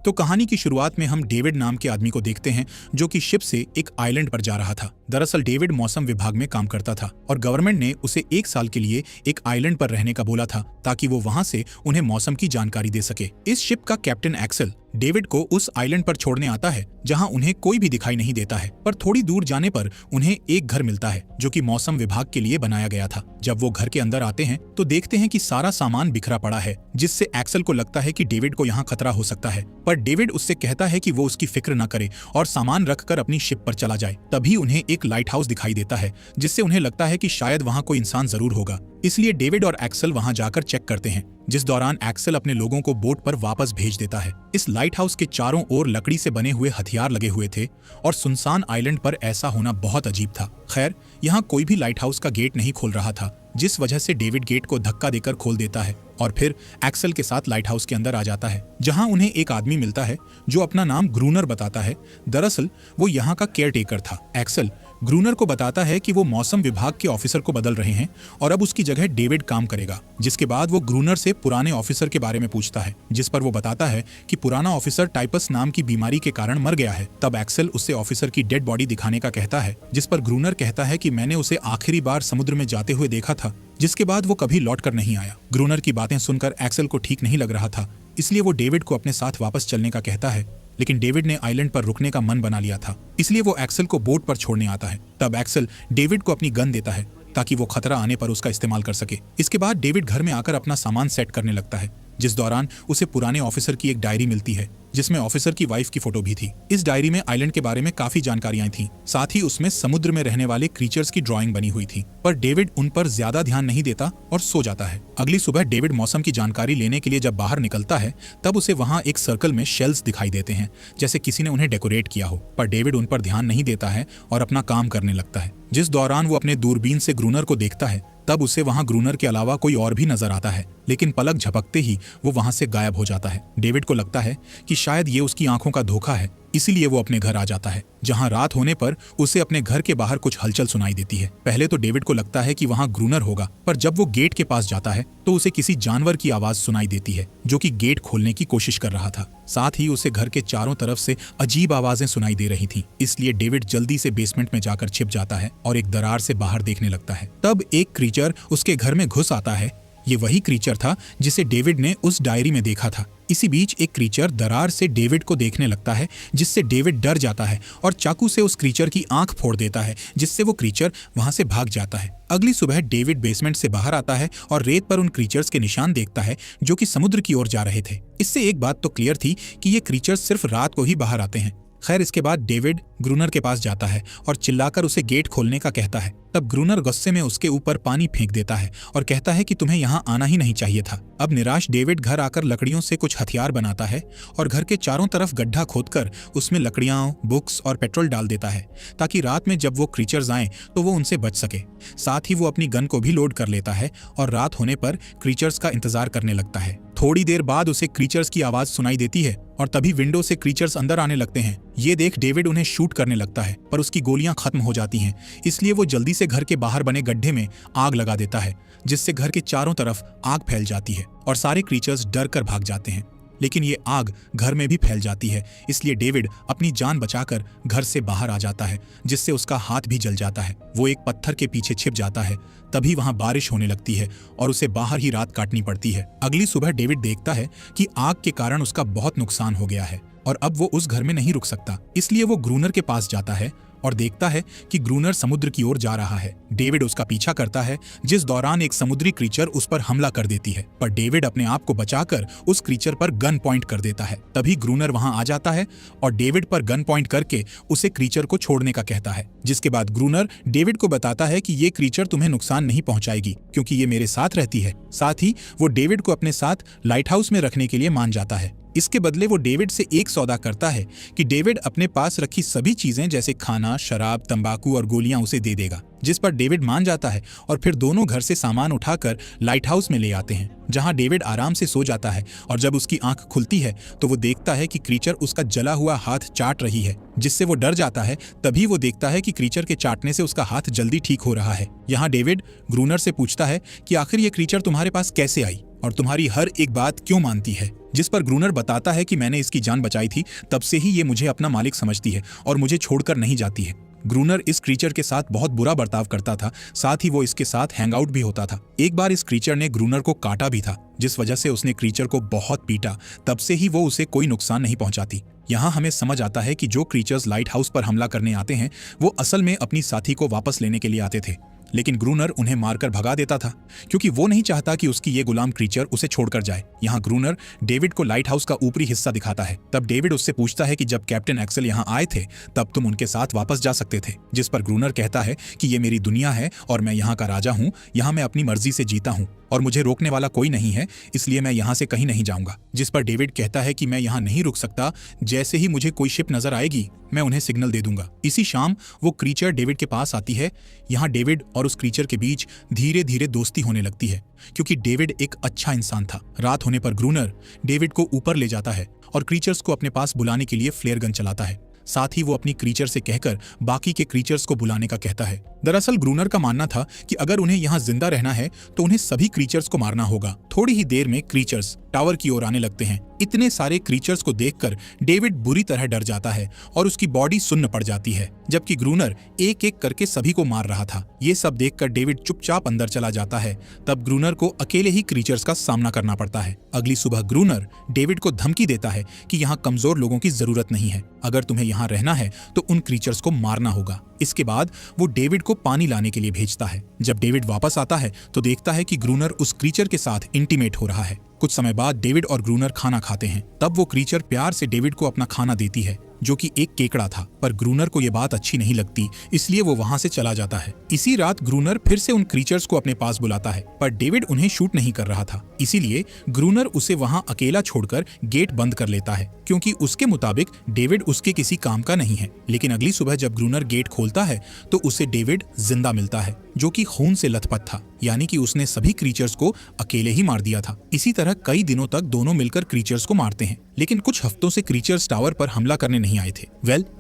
तो कहानी की शुरुआत में हम डेविड नाम के आदमी को देखते हैं जो कि शिप से एक आइलैंड पर जा रहा था। दरअसल डेविड मौसम विभाग में काम करता था और गवर्नमेंट ने उसे 1 साल के लिए एक आइलैंड पर रहने का बोला था ताकि वो वहां से उन्हें मौसम की जानकारी दे सके। इस शिप का कैप्टन एक्सेल डेविड को उस आइलैंड पर छोड़ने आता है जहां उन्हें कोई भी दिखाई नहीं देता है, पर थोड़ी दूर जाने पर उन्हें एक घर मिलता है जो कि मौसम विभाग के लिए बनाया गया था। जब वो घर के अंदर आते हैं तो देखते हैं कि सारा सामान बिखरा पड़ा है, जिससे एक्सेल को लगता है कि डेविड को यहाँ खतरा हो सकता है। पर डेविड उससे कहता है कि वो उसकी फिक्र न करे और सामान रखकर अपनी शिप पर चला जाए। तभी उन्हें एक लाइट हाउस दिखाई देता है जिससे उन्हें लगता है कि शायद वहाँ कोई इंसान जरूर होगा, इसलिए डेविड और एक्सेल वहां जाकर चेक करते हैं, जिस दौरान एक्सेल अपने लोगों को बोट पर वापस भेज देता है। इस लाइट हाउस के चारों ओर लकड़ी से बने हुए हथियार लगे हुए थे और सुनसान आइलैंड पर ऐसा होना बहुत अजीब था। खैर, यहाँ कोई भी लाइट हाउस का गेट नहीं खोल रहा था, जिस वजह से डेविड गेट को धक्का देकर खोल देता है और फिर एक्सेल के साथ लाइट हाउस के अंदर आ जाता है, जहां उन्हें एक आदमी मिलता है जो अपना नाम ग्रूनर बताता है। दरअसल वो यहाँ का केयरटेकर था। एक्सेल ग्रूनर को बताता है कि वो मौसम विभाग के ऑफिसर को बदल रहे हैं और अब उसकी जगह डेविड काम करेगा। जिसके बाद वो ग्रूनर से पुराने ऑफिसर के बारे में पूछता है, जिस पर वो बताता है कि पुराना ऑफिसर टाइपस नाम की बीमारी के कारण मर गया है। तब एक्सेल उससे ऑफिसर की डेड बॉडी दिखाने का कहता है, जिस पर ग्रूनर कहता है कि मैंने उसे आखिरी बार समुद्र में जाते हुए देखा था, जिसके बाद वो कभी लौट कर नहीं आया। ग्रूनर की बातें सुनकर एक्सेल को ठीक नहीं लग रहा था, इसलिए वो डेविड को अपने साथ वापस चलने का कहता है, लेकिन डेविड ने आइलैंड पर रुकने का मन बना लिया था, इसलिए वो एक्सेल को बोट पर छोड़ने आता है। तब एक्सेल डेविड को अपनी गन देता है ताकि वो खतरा आने पर उसका इस्तेमाल कर सके। इसके बाद डेविड घर में आकर अपना सामान सेट करने लगता है, जिस दौरान उसे पुराने ऑफिसर की एक डायरी मिलती है जिसमें ऑफिसर की वाइफ की फोटो भी थी। इस डायरी में आइलैंड के बारे में काफी जानकारियां थीं, साथ ही उसमें समुद्र में रहने वाले क्रीचर्स की ड्राइंग बनी हुई थी, पर डेविड उन पर ज्यादा ध्यान नहीं देता और सो जाता है। अगली सुबह डेविड मौसम की जानकारी लेने के लिए जब बाहर निकलता है तब उसे वहां एक सर्कल में शेल्स दिखाई देते हैं, जैसे किसी ने उन्हें डेकोरेट किया हो, पर डेविड उन पर ध्यान नहीं देता है और अपना काम करने लगता है। जिस दौरान वो अपने दूरबीन से ग्रूनर को देखता है तब उसे वहां ग्रूनर के अलावा कोई और भी नजर आता है, लेकिन पलक झपकते ही वो वहां से गायब हो जाता है। डेविड को लगता है कि शायद ये उसकी आंखों का धोखा है, इसीलिए वो अपने घर आ जाता है, जहां रात होने पर उसे अपने घर के बाहर कुछ हलचल सुनाई देती है। पहले तो डेविड को लगता है कि वहां ग्रूनर होगा, पर जब वो गेट के पास जाता है तो उसे किसी जानवर की आवाज सुनाई देती है जो कि गेट खोलने की कोशिश कर रहा था। साथ ही उसे घर के चारों तरफ से अजीब आवाजें सुनाई दे रही थी, इसलिए डेविड जल्दी से बेसमेंट में जाकर छिप जाता है और एक दरार से बाहर देखने लगता है। तब एक क्रीचर उसके घर में घुस आता है। ये वही क्रीचर था जिसे डेविड ने उस डायरी में देखा था। इसी बीच एक क्रीचर दरार से डेविड को देखने लगता है, जिससे डेविड डर जाता है और चाकू से उस क्रीचर की आंख फोड़ देता है, जिससे वो क्रीचर वहां से भाग जाता है। अगली सुबह डेविड बेसमेंट से बाहर आता है और रेत पर उन क्रीचर्स के निशान देखता है जो कि समुद्र की ओर जा रहे थे। इससे एक बात तो क्लियर थी कि ये क्रीचर्स सिर्फ रात को ही बाहर आते हैं। खैर, इसके बाद डेविड ग्रूनर के पास जाता है और चिल्लाकर उसे गेट खोलने का कहता है। तब ग्रूनर गुस्से में उसके ऊपर पानी फेंक देता है और कहता है कि तुम्हें यहाँ आना ही नहीं चाहिए था। अब निराश डेविड घर आकर लकड़ियों से कुछ हथियार बनाता है और घर के चारों तरफ गड्ढा खोदकर उसमें लकड़ियां, बुक्स और पेट्रोल डाल देता है ताकि रात में जब वो क्रीचर्स आएं तो वो उनसे बच सके। साथ ही वो अपनी गन को भी लोड कर लेता है और रात होने पर क्रीचर्स का इंतजार करने लगता है। थोड़ी देर बाद उसे क्रीचर्स की आवाज सुनाई देती है और तभी विंडो से क्रीचर्स अंदर आने लगते हैं। ये देख डेविड उन्हें शूट करने लगता है, पर उसकी गोलियां खत्म हो जाती हैं, इसलिए वो जल्दी से घर के बाहर बने गड्ढे में आग लगा देता है, जिससे घर के चारों तरफ आग फैल जाती है और सारे क्रीचर्स डर कर भाग जाते हैं। लेकिन ये आग घर में भी फैल जाती है, इसलिए डेविड अपनी जान बचाकर घर से बाहर आ जाता है, जिससे उसका हाथ भी जल जाता है। वो एक पत्थर के पीछे छिप जाता है। तभी वहां बारिश होने लगती है और उसे बाहर ही रात काटनी पड़ती है। अगली सुबह डेविड देखता है कि आग के कारण उसका बहुत नुकसान हो गया है और अब वो उस घर में नहीं रुक सकता, इसलिए वो ग्रूनर के पास जाता है और देखता है कि ग्रूनर समुद्र की ओर जा रहा है। डेविड उसका पीछा करता है, जिस दौरान एक समुद्री क्रीचर उस पर हमला कर देती है, पर डेविड अपने आप को बचाकर उस क्रीचर पर गन पॉइंट कर देता है। तभी ग्रूनर वहां आ जाता है और डेविड पर गन पॉइंट करके उसे क्रीचर को छोड़ने का कहता है। जिसके बाद ग्रूनर डेविड को बताता है कि ये क्रीचर तुम्हें नुकसान नहीं पहुंचाएगी क्योंकि ये मेरे साथ रहती है। साथ ही वो डेविड को अपने साथ लाइट हाउस में रखने के लिए मान जाता है। इसके बदले वो डेविड से एक सौदा करता है कि डेविड अपने पास रखी सभी चीजें जैसे खाना, शराब, तंबाकू और गोलियां उसे दे देगा, जिस पर डेविड मान जाता है और फिर दोनों घर से सामान उठाकर लाइट हाउस में ले आते हैं, जहां डेविड आराम से सो जाता है और जब उसकी आंख खुलती है तो वो देखता है कि क्रीचर उसका जला हुआ हाथ चाट रही है, जिससे वो डर जाता है। तभी वो देखता है कि क्रीचर के चाटने से उसका हाथ जल्दी ठीक हो रहा है। यहाँ डेविड ग्रूनर से पूछता है कि आखिर ये क्रीचर तुम्हारे पास कैसे आई और तुम्हारी हर एक बात क्यों मानती है। जिस पर ग्रूनर बताता है कि मैंने इसकी जान बचाई थी, तब से ही ये मुझे अपना मालिक समझती है और मुझे छोड़कर नहीं जाती है। ग्रूनर इस क्रीचर के साथ बहुत बुरा बर्ताव करता था, साथ ही वो इसके साथ हैंगआउट भी होता था। एक बार इस क्रीचर ने ग्रूनर को काटा भी था, जिस वजह से उसने क्रीचर को बहुत पीटा। तब से ही वो उसे कोई नुकसान नहीं पहुंचाती। यहाँ हमें समझ आता है कि जो क्रीचर्स लाइट हाउस पर हमला करने आते हैं वो असल में अपनी साथी को वापस लेने के लिए आते थे, लेकिन ग्रूनर उन्हें मारकर भगा देता था क्योंकि वो नहीं चाहता कि उसकी ये गुलाम क्रीचर उसे छोड़कर जाए। यहाँ ग्रूनर डेविड को लाइट हाउस का ऊपरी हिस्सा दिखाता है। तब डेविड उससे पूछता है कि जब कैप्टन एक्सेल यहाँ आए थे तब तुम उनके साथ वापस जा सकते थे, जिस पर ग्रूनर कहता है कि ये मेरी दुनिया है और मैं यहाँ का राजा हूँ, यहाँ मैं अपनी मर्जी से जीता हूँ और मुझे रोकने वाला कोई नहीं है, इसलिए मैं यहाँ से कहीं नहीं जाऊंगा। जिस पर डेविड कहता है कि मैं यहाँ नहीं रुक सकता, जैसे ही मुझे कोई शिप नजर आएगी मैं उन्हें सिग्नल दे दूंगा। इसी शाम वो क्रीचर डेविड के पास आती है। यहाँ डेविड और उस क्रीचर के बीच धीरे धीरे दोस्ती होने लगती है क्योंकि डेविड एक अच्छा इंसान था। रात होने पर ग्रूनर डेविड को ऊपर ले जाता है और क्रीचर्स को अपने पास बुलाने के लिए फ्लेयर गन चलाता है। साथ ही वो अपनी क्रीचर से कहकर बाकी के क्रीचर्स को बुलाने का कहता है। दरअसल ग्रूनर का मानना था कि अगर उन्हें यहाँ जिंदा रहना है तो उन्हें सभी क्रीचर्स को मारना होगा। थोड़ी ही देर में क्रीचर्स टावर की ओर आने लगते हैं। इतने सारे क्रीचर्स को देखकर डेविड बुरी तरह डर जाता है और उसकी बॉडी सुन्न पड़ जाती है, जबकि ग्रूनर एक एक करके सभी को मार रहा था। ये सब देखकर डेविड चुपचाप अंदर चला जाता है। तब ग्रूनर को अकेले ही क्रीचर्स का सामना करना पड़ता है। अगली सुबह ग्रूनर डेविड को धमकी देता है कि यहाँ कमजोर लोगों की जरूरत नहीं है, अगर तुम्हें यहाँ रहना है तो उन क्रीचर्स को मारना होगा। इसके बाद वो डेविड को पानी लाने के लिए भेजता है। जब डेविड वापस आता है तो देखता है कि ग्रूनर उस क्रीचर के साथ इंटीमेट हो रहा है। कुछ समय बाद डेविड और ग्रूनर खाना खाते हैं। तब वो क्रीचर प्यार से डेविड को अपना खाना देती है, जो कि एक केकड़ा था, पर ग्रूनर को ये बात अच्छी नहीं लगती, इसलिए वो वहां से चला जाता है। इसी रात ग्रूनर फिर से उन क्रीचर्स को अपने पास बुलाता है, पर डेविड उन्हें शूट नहीं कर रहा था, इसीलिए ग्रूनर उसे वहां अकेला छोड़कर गेट बंद कर लेता है, क्योंकि उसके मुताबिक डेविड उसके किसी काम का नहीं है। लेकिन अगली सुबह जब ग्रूनर गेट खोलता है तो उसे डेविड जिंदा मिलता है, जो कि खून से लथपथ था, यानी कि उसने सभी क्रीचर्स को अकेले ही मार दिया था। इसी तरह कई दिनों तक दोनों मिलकर क्रीचर्स को मारते हैं, लेकिन कुछ हफ्तों से क्रीचर्स टावर पर हमला करने नहीं आए थे।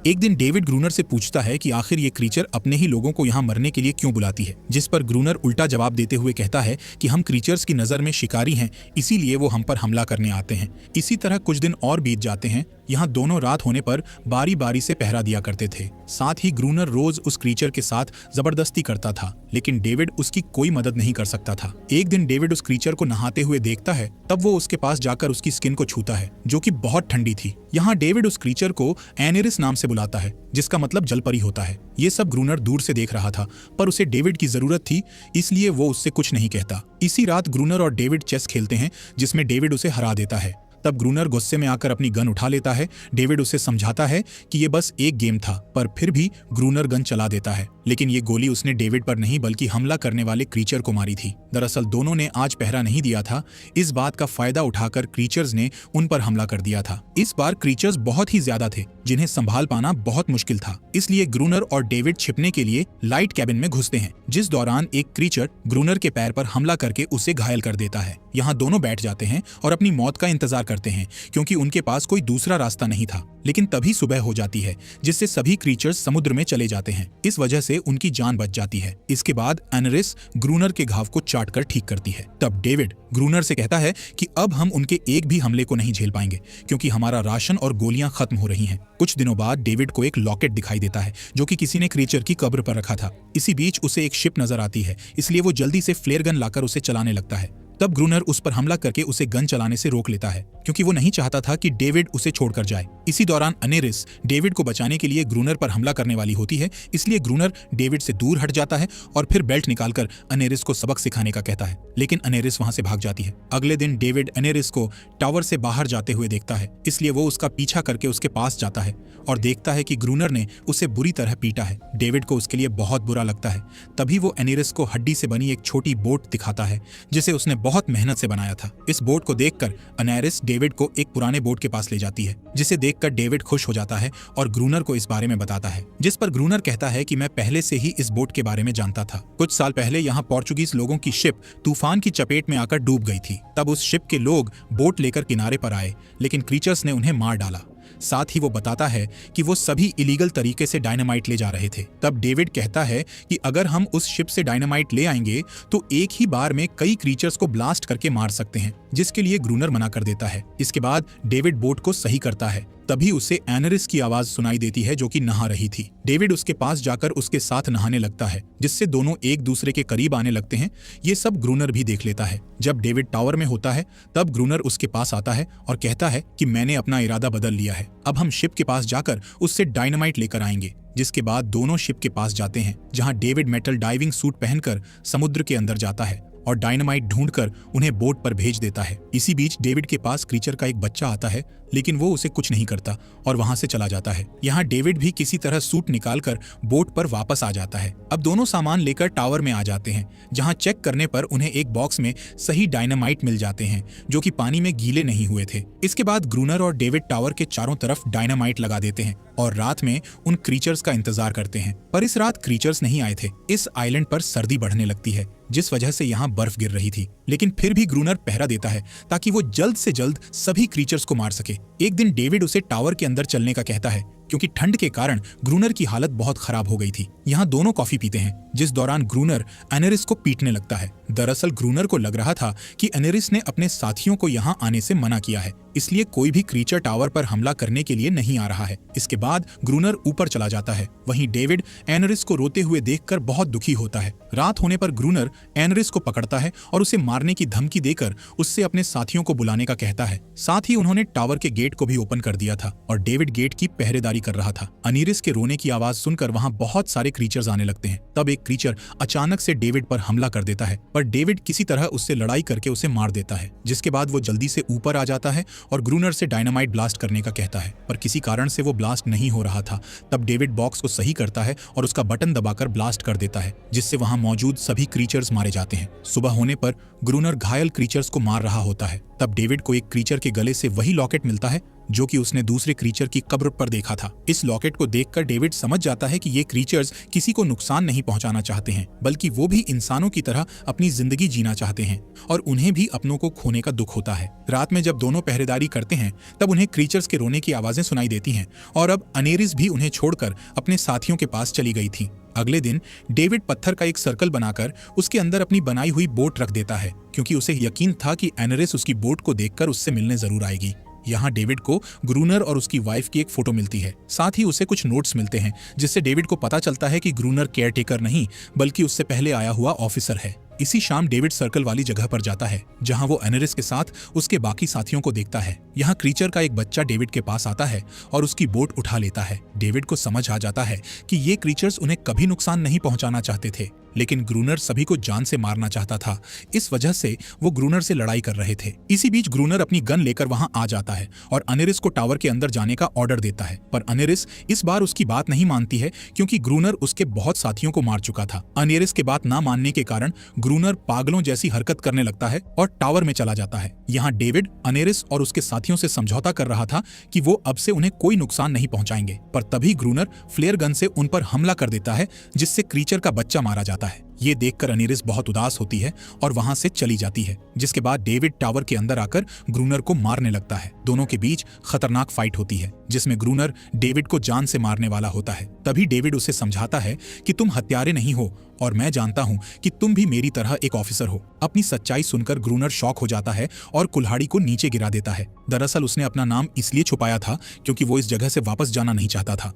एक दिन डेविड ग्रूनर से पूछता है कि आखिर ये क्रीचर अपने ही लोगों को यहाँ मरने के लिए क्यों बुलाती है, जिस पर ग्रूनर उल्टा जवाब देते हुए कहता है कि हम क्रीचर्स की नजर में शिकारी हैं, इसीलिए वो हम पर हमला करने आते हैं। इसी तरह कुछ दिन और बीत जाते हैं। यहाँ दोनों रात होने पर बारी बारी से पहरा दिया करते थे। साथ ही ग्रूनर रोज उस क्रीचर के साथ जबरदस्ती करता था, लेकिन डेविड उसकी कोई मदद नहीं कर सकता था। एक दिन डेविड उस क्रीचर को नहाते हुए देखता है, तब वो उसके पास जाकर उसकी स्किन को छूता है, जो कि बहुत ठंडी थी। यहाँ डेविड उस क्रीचर को एनेरिस नाम से बुलाता है, जिसका मतलब जलपरी होता है। ये सब ग्रूनर दूर से देख रहा था, पर उसे डेविड की जरूरत थी, इसलिए वो उससे कुछ नहीं कहता। इसी रात ग्रूनर और डेविड चेस खेलते हैं, जिसमें डेविड उसे हरा देता है। तब ग्रूनर गुस्से में आकर अपनी गन उठा लेता है। डेविड उसे समझाता है कि ये बस एक गेम था, पर फिर भी ग्रूनर गन चला देता है, लेकिन ये गोली उसने डेविड पर नहीं बल्कि हमला करने वाले क्रीचर को मारी थी। दरअसल दोनों ने आज पहरा नहीं दिया था। इस बात का फायदा उठाकर क्रीचर्स ने उन पर हमला कर दिया था। इस बार क्रीचर्स बहुत ही ज्यादा थे, जिन्हें संभाल पाना बहुत मुश्किल था, इसलिए ग्रूनर और डेविड छिपने के लिए लाइट कैबिन में घुसते हैं, जिस दौरान एक क्रीचर ग्रूनर के पैर पर हमला करके उसे घायल कर देता है। यहाँ दोनों बैठ जाते हैं और अपनी मौत का इंतजार करते हैं, क्योंकि उनके पास कोई दूसरा रास्ता नहीं था। लेकिन तभी सुबह हो जाती है, जिससे सभी क्रीचर्स समुद्र में चले जाते हैं। इस वजह से उनकी जान बच जाती है। इसके बाद एनेरिस ग्रूनर के घाव को चाटकर ठीक करती है। तब डेविड ग्रूनर से कहता है कि अब हम उनके एक भी हमले को नहीं झेल पाएंगे, क्योंकि हमारा राशन और गोलियां खत्म हो रही हैं। कुछ दिनों बाद डेविड को एक लॉकेट दिखाई देता है, जो कि किसी ने क्रीचर की कब्र पर रखा था। इसी बीच उसे एक शिप नजर आती है, इसलिए वो जल्दी से फ्लेयर गन लाकर उसे चलाने लगता है। तब ग्रूनर उस पर हमला करके उसे गन चलाने से रोक लेता है, क्योंकि वो नहीं चाहता था कि डेविड उसे छोड़कर जाए। इसी दौरान एनेरिस डेविड को बचाने के लिए ग्रूनर पर हमला करने वाली होती है, इसलिए ग्रूनर डेविड से दूर हट जाता है और फिर बेल्ट निकालकर एनेरिस को सबक सिखाने का कहता है, लेकिन एनेरिस वहां से भाग जाती है। अगले दिन डेविड एनेरिस को टावर से बाहर जाते हुए देखता है, इसलिए वो उसका पीछा करके उसके पास जाता है और देखता है कि ग्रूनर ने उसे बुरी तरह पीटा है। डेविड को उसके लिए बहुत बुरा लगता है। तभी वो एनेरिस को हड्डी से बनी एक छोटी बोट दिखाता है, जिसे उसने बहुत मेहनत से बनाया था। इस बोट को देखकर एनेरिस डेविड को एक पुराने बोट के पास ले जाती है, जिसे देखकर डेविड खुश हो जाता है और ग्रूनर को इस बारे में बताता है, जिस पर ग्रूनर कहता है कि मैं पहले से ही इस बोट के बारे में जानता था। कुछ साल पहले यहाँ पोर्चुगीज लोगों की शिप तूफान की चपेट में आकर डूब गई थी। तब उस शिप के लोग बोट लेकर किनारे पर आए, लेकिन क्रीचर्स ने उन्हें मार डाला। साथ ही वो बताता है कि वो सभी इलीगल तरीके से डायनामाइट ले जा रहे थे। तब डेविड कहता है कि अगर हम उस शिप से डायनामाइट ले आएंगे तो एक ही बार में कई क्रीचर्स को ब्लास्ट करके मार सकते हैं, जिसके लिए ग्रूनर मना कर देता है। इसके बाद डेविड बोट को सही करता है। तभी उसे एनरिस की आवाज सुनाई देती है जो कि नहा रही थी। डेविड उसके पास जाकर उसके साथ नहाने लगता है, जिससे दोनों एक दूसरे के करीब आने लगते हैं। ये सब ग्रूनर भी देख लेता है। जब डेविड टावर में होता है तब ग्रूनर उसके पास आता है और कहता है कि मैंने अपना इरादा बदल लिया है, अब हम शिप के पास जाकर उससे डायनामाइट लेकर आएंगे। जिसके बाद दोनों शिप के पास जाते हैं, जहां डेविड मेटल डाइविंग सूट पहनकर समुद्र के अंदर जाता है और डायनामाइट ढूंढकर उन्हें बोट पर भेज देता है। इसी बीच डेविड के पास क्रीचर का एक बच्चा आता है, लेकिन वो उसे कुछ नहीं करता और वहां से चला जाता है। यहाँ डेविड भी किसी तरह सूट निकालकर बोट पर वापस आ जाता है। अब दोनों सामान लेकर टावर में आ जाते हैं, जहां चेक करने पर उन्हें एक बॉक्स में सही डायनामाइट मिल जाते हैं जो कि पानी में गीले नहीं हुए थे। इसके बाद ग्रूनर और डेविड टावर के चारों तरफ डायनामाइट लगा देते हैं और रात में उन क्रीचर्स का इंतजार करते हैं। पर इस रात क्रीचर्स नहीं आए थे। इस आइलैंड पर सर्दी बढ़ने लगती है, जिस वजह से यहाँ बर्फ गिर रही थी, लेकिन फिर भी ग्रूनर पहरा देता है ताकि वो जल्द से जल्द सभी क्रीचर्स को मार सके। एक दिन डेविड उसे टावर के अंदर चलने का कहता है, क्योंकि ठंड के कारण ग्रूनर की हालत बहुत खराब हो गई थी। यहाँ दोनों कॉफी पीते हैं, जिस दौरान ग्रूनर एनेरिस को पीटने लगता है। दरअसल ग्रूनर को लग रहा था कि एनेरिस ने अपने साथियों को यहाँ आने से मना किया है, इसलिए कोई भी क्रीचर टावर पर हमला करने के लिए नहीं आ रहा है। इसके बाद ग्रूनर ऊपर चला जाता है। वहीं डेविड एनेरिस को रोते हुए देखकर बहुत दुखी होता है। रात होने पर ग्रूनर एनेरिस को पकड़ता है और उसे मारने की धमकी देकर उससे अपने साथियों को बुलाने का कहता है। साथ ही उन्होंने टावर के गेट को भी ओपन कर दिया था और डेविड गेट की पहरेदारी कर रहा था। एनेरिस के रोने की आवाज सुनकर वहां बहुत सारे क्रीचर्स आने लगते हैं। तब एक क्रीचर अचानक से डेविड पर हमला कर देता है, पर डेविड किसी तरह उससे लड़ाई करके उसे मार देता है। जिसके बाद वो जल्दी से ऊपर आ जाता है और ग्रूनर से डायनामाइट ब्लास्ट करने का कहता है, पर किसी कारण से वो ब्लास्ट नहीं हो रहा था। तब डेविड बॉक्स को सही करता है और उसका बटन दबाकर ब्लास्ट कर देता है, जिससे वहां मौजूद सभी क्रीचर्स मारे जाते हैं। सुबह होने पर ग्रूनर घायल क्रीचर्स को मार रहा होता है। तब डेविड को एक क्रीचर के गले से वही लॉकेट मिलता है जो कि उसने दूसरे क्रीचर की कब्र पर देखा था। इस लॉकेट को देखकर डेविड समझ जाता है कि ये क्रीचर्स किसी को नुकसान नहीं पहुंचाना चाहते हैं, बल्कि वो भी इंसानों की तरह अपनी जिंदगी जीना चाहते हैं और उन्हें भी अपनों को खोने का दुख होता है। रात में जब दोनों पहरेदारी करते हैं तब उन्हें क्रीचर्स के रोने की आवाजें सुनाई देती हैं और अब एनेरिस भी उन्हें छोड़कर अपने साथियों के पास चली गई थी। अगले दिन डेविड पत्थर का एक सर्कल बनाकर उसके अंदर अपनी बनाई हुई बोट रख देता है, क्योंकि उसे यकीन था कि एनेरिस उसकी बोट को देखकर उससे मिलने जरूर आएगी। यहाँ डेविड को ग्रूनर और उसकी वाइफ की एक फोटो मिलती है। साथ ही उसे कुछ नोट्स मिलते हैं, जिससे डेविड को पता चलता है कि ग्रूनर केयरटेकर नहीं बल्कि उससे पहले आया हुआ ऑफिसर है। इसी शाम डेविड सर्कल वाली जगह पर जाता है, जहां वो एनेरिस के साथ उसके बाकी साथियों को देखता है। यहाँ क्रीचर का एक बच्चा डेविड के पास आता है और उसकी बोट उठा लेता है। डेविड को समझ आ जाता है कि ये क्रीचर्स उन्हें कभी नुकसान नहीं पहुंचाना चाहते थे, लेकिन ग्रूनर सभी को जान से मारना चाहता था। इस वजह से वो ग्रूनर से लड़ाई कर रहे थे। इसी बीच ग्रूनर अपनी गन लेकर वहां आ जाता है और एनेरिस को टावर के अंदर जाने का ऑर्डर देता है, पर एनेरिस इस बार उसकी बात नहीं मानती है, क्योंकि ग्रूनर उसके बहुत साथियों को मार चुका था। एनेरिस के बात ना मानने के कारण ग्रूनर पागलों जैसी हरकत करने लगता है और टावर में चला जाता है। यहाँ डेविड एनेरिस और उसके साथियों से समझौता कर रहा था कि वो अब से उन्हें कोई नुकसान नहीं पहुंचाएंगे, पर तभी ग्रूनर फ्लेयर गन से उन पर हमला कर देता है, जिससे क्रीचर का बच्चा मारा जाता है। ये देखकर एनेरिस बहुत उदास होती है और वहां से चली जाती है। जिसके बाद डेविड टावर के अंदर आकर ग्रूनर को मारने लगता है। दोनों के बीच खतरनाक फाइट होती है, जिसमें ग्रूनर डेविड को जान से मारने वाला होता है। तभी डेविड उसे समझाता है कि तुम हत्यारे नहीं हो और मैं जानता हूं कि तुम भी मेरी तरह एक ऑफिसर हो। अपनी सच्चाई सुनकर ग्रूनर शॉक हो जाता है और कुल्हाड़ी को नीचे गिरा देता है। दरअसल उसने अपना नाम इसलिए छुपाया था क्योंकि वो इस जगह से वापस जाना नहीं चाहता था।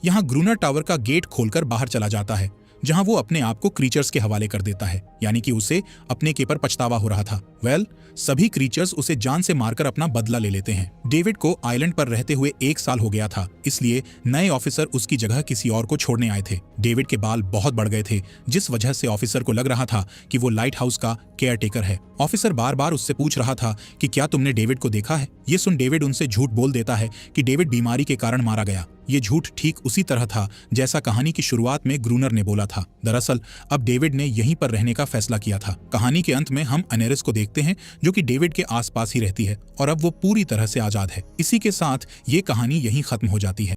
यहाँ ग्रूनर टावर का गेट खोलकर बाहर चला जाता है, जहां वो अपने आप को क्रीचर्स के हवाले कर देता है, यानी कि उसे अपने के पर पछतावा हो रहा था। सभी क्रीचर्स उसे जान से मारकर अपना बदला ले लेते हैं। डेविड को आइलैंड पर रहते हुए 1 साल हो गया था, इसलिए नए ऑफिसर उसकी जगह किसी और को छोड़ने आए थे। डेविड के बाल बहुत बढ़ गए थे, जिस वजह से ऑफिसर को लग रहा था कि वो लाइट हाउस का केयरटेकर है। ऑफिसर बार बार उससे पूछ रहा था कि क्या तुमने डेविड को देखा है। ये सुन डेविड उनसे झूठ बोल देता है कि डेविड बीमारी के कारण मारा गया। ये झूठ ठीक उसी तरह था जैसा कहानी की शुरुआत में ग्रूनर ने बोला था। दरअसल अब डेविड ने यहीं पर रहने का फैसला किया था। कहानी के अंत में हम एनेरिस को देखते हैं, जो कि डेविड के आसपास ही रहती है और अब वो पूरी तरह से आजाद है। इसी के साथ ये कहानी यहीं खत्म हो जाती है।